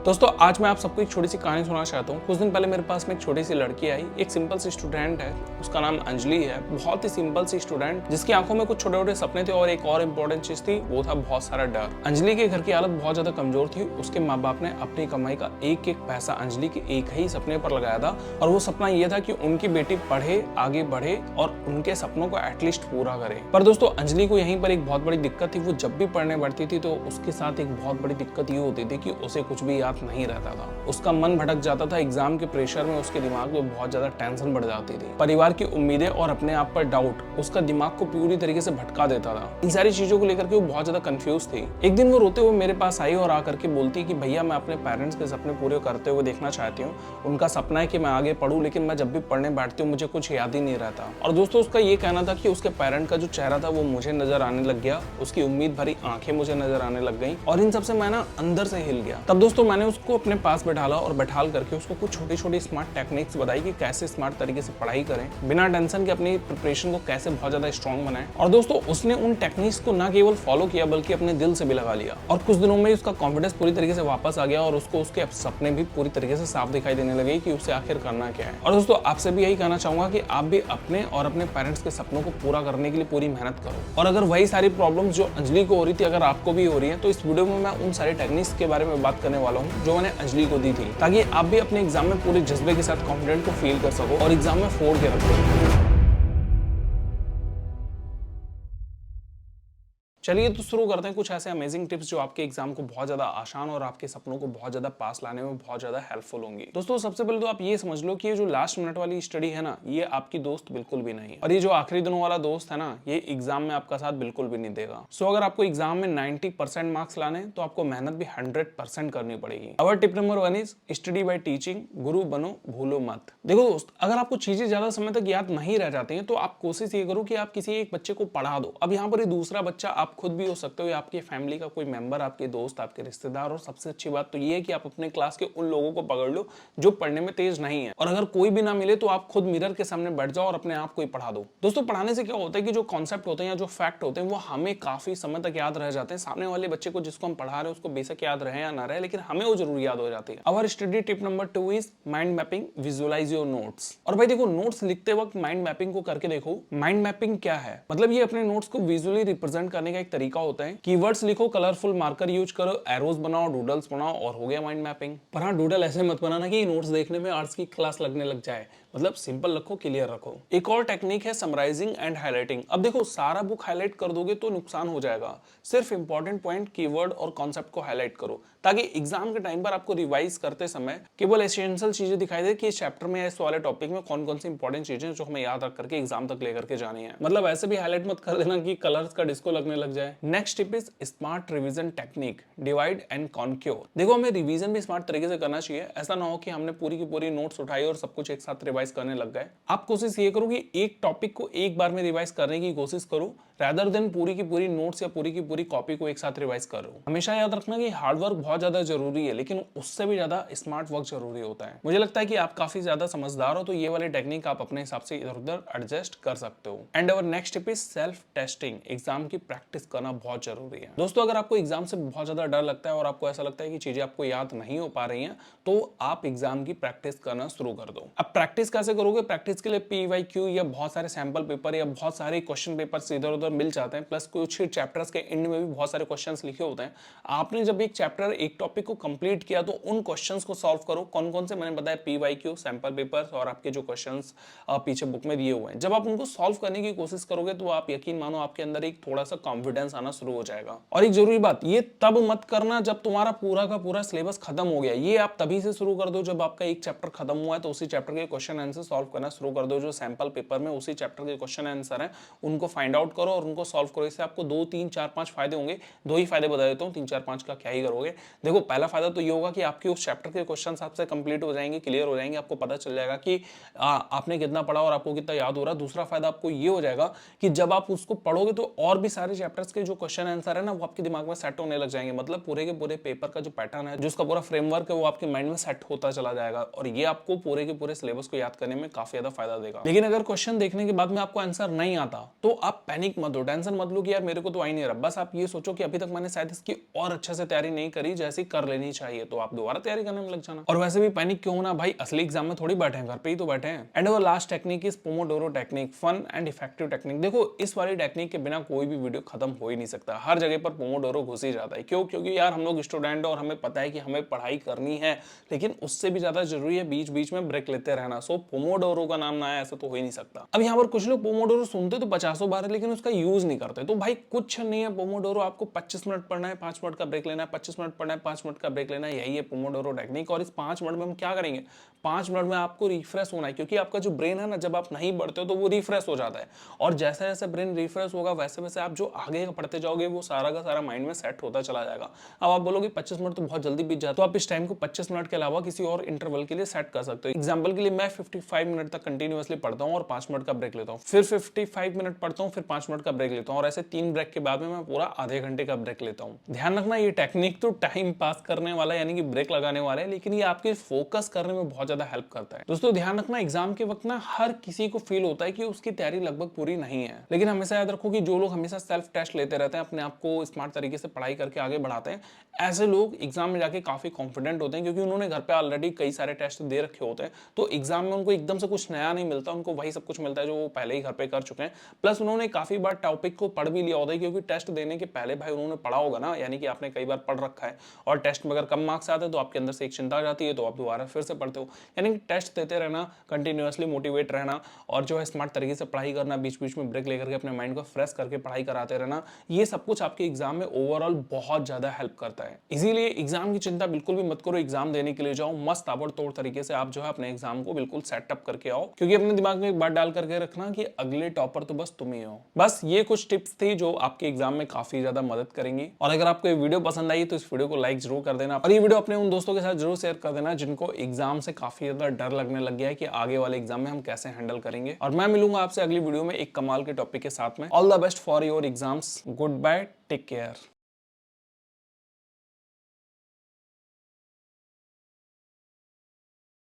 दोस्तों आज मैं आप सबको एक छोटी सी कहानी सुनाना चाहता हूँ। कुछ दिन पहले मेरे पास में एक छोटी सी लड़की आई, एक सिंपल सी स्टूडेंट है, उसका नाम अंजलि है। बहुत ही सिंपल सी स्टूडेंट जिसकी आंखों में कुछ छोटे छोटे सपने थे और एक और इम्पोर्टेंट चीज थी, वो था बहुत सारा डर। अंजलि के घर की हालत बहुत ज्यादा कमजोर थी। उसके माँ बाप ने अपनी कमाई का एक एक पैसा अंजलि के एक ही सपने पर लगाया था और वो सपना ये था कि उनकी बेटी पढ़े, आगे बढ़े और उनके सपनों को एटलीस्ट पूरा करे। पर दोस्तों अंजलि को यहीं पर एक बहुत बड़ी दिक्कत थी। वो जब भी पढ़ने बैठती थी तो उसके साथ एक बहुत बड़ी दिक्कत ये होती थी कि उसे कुछ भी याद नहीं रहता था। उसका मन भटक जाता था। एग्जाम के प्रेशर में उसके दिमाग में बहुत ज्यादा टेंशन बढ़ जाती थी। परिवार की उम्मीदें और अपने आप पर डाउट उसका दिमाग को पूरी तरीके से भटका देता था। इन सारी चीजों को लेकर के वो बहुत ज्यादा कंफ्यूज थी। एक दिन वो रोते हुए मेरे पास आई और आकर के बोलती कि भैया मैं अपने पेरेंट्स के सपने पूरे करते हुए देखना चाहती हूँ। उनका सपना है कि मैं आगे पढ़ूं, लेकिन मैं जब भी पढ़ने बैठती हूँ मुझे कुछ याद ही नहीं रहता। और दोस्तों उसका ये कहना था कि उसके पेरेंट का जो चेहरा था वो मुझे नजर आने लग गया, उसकी उम्मीद भरी आंखें मुझे नजर आने लग गई और इन सबसे मैं ना अंदर से हिल गया। तब दोस्तों मैंने उसको अपने पास बैठाला और बैठाल करके उसको कुछ छोटी छोटी स्मार्ट टेक्निक्स बताई कि कैसे स्मार्ट तरीके से पढ़ाई करें, बिना टेंशन के अपनी प्रिपरेशन को कैसे बहुत ज्यादा स्ट्रॉन्ग बनाएं। और दोस्तों उसने उन टेक्निक्स को ना केवल फॉलो किया बल्कि अपने दिल से भी लगा लिया और कुछ दिनों में उसका कॉन्फिडेंस पूरी तरीके से वापस आ गया और उसको उसके सपने भी पूरी तरीके से साफ दिखाई देने लगे कि उसे आखिर करना क्या है। और दोस्तों आपसे भी यही कहना चाहूंगा कि आप भी अपने और अपने पेरेंट्स के सपनों को पूरा करने के लिए पूरी मेहनत करो। और अगर वही सारी प्रॉब्लम्स जो अंजलि को हो रही थी अगर आपको भी हो रही है तो इस वीडियो में मैं उन सारी टेक्निक्स के बारे में बात करने वाला हूँ जो मैंने अंजलि को दी थी, ताकि आप भी अपने एग्जाम में पूरे जज्बे के साथ कॉन्फिडेंट को फील कर सको और एग्जाम में फोड़ के रखो। चलिए तो शुरू करते हैं कुछ ऐसे अमेजिंग टिप्स जो आपके एग्जाम को बहुत ज्यादा आसान और आपके सपनों को बहुत ज्यादा पास लाने में बहुत ज्यादा हेल्पफुल होंगी। दोस्तों सबसे पहले तो आप ये समझ लो कि ये जो लास्ट मिनट वाली स्टडी है ना, ये आपकी दोस्त बिल्कुल भी नहीं है। और ये जो आखिरी दिनों वाला दोस्त है ना, ये एग्जाम में आपका साथ बिल्कुल भी नहीं देगा। सो अगर आपको एग्जाम में 90% मार्क्स लाने तो आपको मेहनत भी 100% करनी पड़ेगी। Our tip number 1 is study by teaching, गुरु बनो भूलो मत। देखो दोस्त, अगर आपको चीजें ज्यादा समय तक याद नहीं रह जाती हैं तो आप कोशिश ये करो कि आप किसी एक बच्चे को पढ़ा दो। अब यहाँ पर दूसरा बच्चा आप खुद भी हो सकते हो, आपकी फैमिली का कोई मेंबर, आपके दोस्त, आपके रिश्तेदार। और सबसे अच्छी बात तो ये है कि आप अपने क्लास के उन लोगों को पकड़ लो जो पढ़ने में तेज नहीं है। और अगर कोई भी ना मिले तो आप खुद मिरर के सामने बैठ जाओ और अपने आप को ही पढ़ा दो। दोस्तों पढ़ाने से क्या होता है कि जो कॉन्सेप्ट होते हैं या जो फैक्ट होते हैं वो हमें काफी समय तक याद रह जाते हैं। सामने वाले बच्चे को जिसको हम पढ़ा रहे हैं उसको बेशक याद रहे या ना रहे, लेकिन हमें वो जरूर याद हो जाती है। Our study tip number 2 is mind mapping, visualise your notes. और भाई देखो, नोट्स लिखते वक्त माइंड मैपिंग को करके देखो। माइंड मैपिंग क्या है? मतलब ये अपने नोट्स को विजुअली रिप्रेजेंट करने का एक तरीका होता है। कीवर्ड्स लिखो, कलरफुल मार्कर यूज करो, एरोस बनाओ, डूडल्स बनाओ और हो गया माइंड मैपिंग। पर हाँ, डूडल ऐसे मत बनाना कि नोट्स देखने में आर्ट्स की क्लास लगने लग जाए। मतलब सिंपल रखो, क्लियर रखो। एक और टेक्निक है समराइजिंग एंड हाईलाइटिंग। अब देखो, सारा बुक हाईलाइट कर दोगे तो नुकसान हो जाएगा। सिर्फ इंपॉर्टेंट पॉइंट, कीवर्ड और कॉन्सेप्ट को हाईलाइट करो ताकि एग्जाम के टाइम पर आपको रिवाइज करते समय केवल एसेंशियल चीजें दिखाई दे कि इस चैप्टर में इस वाले टॉपिक में कौन कौन सी इंपॉर्टेंट चीजें जो हमें याद रख करके एग्जाम तक लेकर के जानी है। मतलब ऐसे भी हाईलाइट मत कर देना कि कलर्स का डिस्को लगने लग जाए। Next tip is smart revision technique, divide and conquer. देखो, हमें रिवीजन भी स्मार्ट तरीके से करना चाहिए। ऐसा ना हो कि हमने पूरी की पूरी नोट्स उठाई और सब कुछ एक साथ रिवाइज करने लग गए। आप कोशिश ये करो कि एक टॉपिक को एक बार में रिवाइज करने की कोशिश करो, रादर देन पूरी की पूरी नोट्स या पूरी की पूरी कॉपी को एक साथ रिवाइज करो। हमेशा याद रखना कि हार्डवर्क बहुत ज्यादा जरूरी है, लेकिन उससे भी ज्यादा स्मार्ट वर्क जरूरी होता है। मुझे लगता है कि आप काफी ज्यादा समझदार हो तो ये वाली टेक्निक आप अपने हिसाब से इधर उधर एडजस्ट कर सकते हो। And our next tip is self testing. Exam की प्रैक्टिस करना बहुत जरूरी है। दोस्तों अगर आपको एग्जाम से बहुत ज्यादा डर लगता है और आपको ऐसा लगता है कि चीजें आपको याद नहीं हो पा रही हैं तो आप एग्जाम की प्रैक्टिस करना शुरू कर दो। अब प्रैक्टिस कैसे करोगे? प्रैक्टिस के लिए PYQ या बहुत सारे सैंपल पेपर या बहुत सारे क्वेश्चन पेपर्स इधर उधर मिल जाते हैं, प्लस कुछ चैप्टर्स के एंड में भी बहुत सारे क्वेश्चंस लिखे होते हैं। आपने जब एक चैप्टर, एक टॉपिक को कंप्लीट किया तो उन क्वेश्चंस को सॉल्व करो। कौन कौन से मैंने बताया? PYQ, सैंपल पेपर्स और आपके जो क्वेश्चंस पीछे बुक में दिए हुए हैं। जब आप उनको सॉल्व करने की कोशिश करोगे तो आप यकीन मानो आपके अंदर एक थोड़ा सा कॉन्फिडेंस आना शुरू हो जाएगा। और एक जरूरी बात, ये तब मत करना जब तुम्हारा पूरा का पूरा सिलेबस खत्म हो गया। ये आप तभी से शुरू कर दो जब आपका एक चैप्टर खत्म हुआ है तो उसी चैप्टर के क्वेश्चन आंसर सॉल्व करना शुरू कर दो। जो सैंपल पेपर में उसी चैप्टर के क्वेश्चन आंसर हैं उनको फाइंड आउट करो और उनको सॉल्व करो। इससे आपको 2 3 4 5 फायदे होंगे। 2 ही फायदे बता देता हूँ, 3 4 5 का क्या ही करोगे। देखो, पहला फायदा तो ये होगा कि आपके उस चैप्टर के क्वेश्चन आपसे कंप्लीट हो जाएंगे, क्लियर हो जाएंगे। आपको पता चल जाएगा कि आपने कितना पढ़ा और आपको कितना याद हो रहा है। दूसरा फायदा आपको ये हो जाएगा कि जब आप उसको पढ़ोगे तो और भी सारे चैप्टर्स के जो क्वेश्चन आंसर है ना वो आपके दिमाग में सेट होने लग जाएंगे। मतलब पूरे के पूरे पेपर का जो पैटर्न है, जो उसका पूरा फ्रेमवर्क है, वो आपके माइंड में सेट होता चला जाएगा और ये आपको पूरे के पूरे सिलेबस को याद करने में काफी ज्यादा फायदा देगा। लेकिन अगर क्वेश्चन देखने के बाद में आपको आंसर नहीं आता तो आप पैनिक मत दो, टेंशन मत लो कि यार मेरे को तो आ ही नहीं रहा। बस आप ये सोचो कि अभी तक मैंने शायद इसकी और अच्छे से तैयारी नहीं करी जैसी कर लेनी चाहिए, तो आप दोबारा तैयारी करने में लग जाना। और वैसे भी पैनिक क्यों होना भाई, असली एग्जाम में थोड़ी बैठे हैं, घर पे ही तो बैठे हैं। And our last technique is pomodoro technique, fun and effective technique. देखो इस वाली टेक्निक के बिना कोई भी वीडियो खत्म हो ही नहीं सकता, हर जगह पर पोमोडोरो घुस ही जाता है। क्यों? क्योंकि यार हम लोग स्टूडेंट और हमें पता है कि हमें पढ़ाई करनी है, लेकिन उससे भी ज्यादा जरूरी है बीच बीच में ब्रेक लेते रहना। सो पोमोडोरो का नाम ना आया ऐसा तो हो ही नहीं सकता। अब यहाँ पर कुछ लोग पोमोडोरो सुनते तो 50 बार है, लेकिन उसका यूज नहीं करते। तो भाई कुछ नहीं है पोमोडोरो, आपको 25 मिनट पढ़ना है, 5 मिनट का ब्रेक लेना है, 25 मिनट पढ़ना है, 5 मिनट का ब्रेक लेना है, यही है पोमोडोरो टेक्निक। और इस 5 मिनट में हम क्या करेंगे, 5 मिनट में आपको रिफ्रेश होना है, क्योंकि आपका जो ब्रेन है ना, जब आप नहीं पढ़ते हो तो वो रिफ्रेश हो जाता है। और जैसे जैसे ब्रेन रिफ्रेश होगा वैसे वैसे आप जो आगे का पढ़ते जाओगे वो सारा का सारा माइंड में सेट होता चला जाएगा। अब आप बोलोगे 25 मिनट तो बहुत जल्दी बीत जाता है, तो आप इस टाइम को 25 मिनट के अलावा किसी और इंटरवल के लिए सेट कर सकते हो। एग्जाम्पल के लिए मैं 55 मिनट तक कंटिन्यूअसली पढ़ता हूँ और 5 मिनट का ब्रेक लेता हूँ, फिर 55 मिनट पढ़ता हूँ, फिर 5 मिनट का ब्रेक लेता हूँ, और ऐसे 3 ब्रेक के बाद में मैं पूरा आधे घंटे का ब्रेक लेता हूँ। ध्यान रखना ये टेक्निक तो टाइम पास करने वाला यानी कि ब्रेक लगाने वाला है, लेकिन ये आपके फोकस करने में बहुत ज्यादा हेल्प करता है। दोस्तों ध्यान रखना, एग्जाम के वक्त ना हर किसी को फील होता है कि उसकी तैयारी लगभग पूरी नहीं है, लेकिन हमेशा याद रखो कि जो लोग हमेशा सेल्फ टेस्ट लेते रहते हैं, अपने आप को स्मार्ट तरीके से पढ़ाई करके आगे बढ़ाते हैं, ऐसे लोग एग्जाम में जाके काफी कॉन्फिडेंट होते हैं, क्योंकि उन्होंने घर पे ऑलरेडी कई सारे टेस्ट दे रखे होते हैं। तो एग्जाम में उनको एकदम से कुछ नया नहीं मिलता, उनको वही सब कुछ मिलता है जो वो पहले ही घर पे कर चुके हैं। प्लस उन्होंने काफी बार टॉपिक को पढ़ भी लिया होता है, क्योंकि टेस्ट देने के पहले भाई उन्होंने पढ़ा होगा ना, यानी कि आपने कई बार पढ़ रखा है। और टेस्ट में अगर कम मार्क्स आते हैं तो आपके अंदर से एक चिंता आ जाती है, तो आप दोबारा फिर से पढ़ते हो। यानी कि टेस्ट देते रहना, कंटिन्यूअसली मोटिवेट रहना, और जो है स्मार्ट तरीके से पढ़ाई करना, बीच बीच में ब्रेक लेकर के अपने माइंड को फ्रेश करके पढ़ाई कराते रहना, ये सब कुछ आपके एग्जाम में ओवरऑल बहुत ज्यादा हेल्प करता है। इसीलिए एग्जाम की चिंता बिल्कुल भी मत करो, एग्जाम देने के लिए जाओ, मस्त ताबड़तोड़ तरीके से आप जो है अपने एग्जाम को बिल्कुल सेटअप करके आओ, क्योंकि अपने दिमाग में एक बात डाल करके रखना कि अगले टॉपर तो बस तुम ही हो। बस ये कुछ टिप्स थी जो आपके एग्जाम में काफी ज्यादा मदद करेंगी। और अगर आपको ये वीडियो पसंद आई तो इस वीडियो को लाइक जरूर कर देना, और ये वीडियो अपने उन दोस्तों के साथ जरूर शेयर कर देना जिनको एग्जाम से काफी ज्यादा डर लगने लग गया है कि आगे वाले एग्जाम में हम कैसे हैंडल करेंगे। और मैं मिलूंगा आपसे अगली वीडियो में एक कमाल के टॉपिक के साथ में। All the best for your exams, good bye, take care.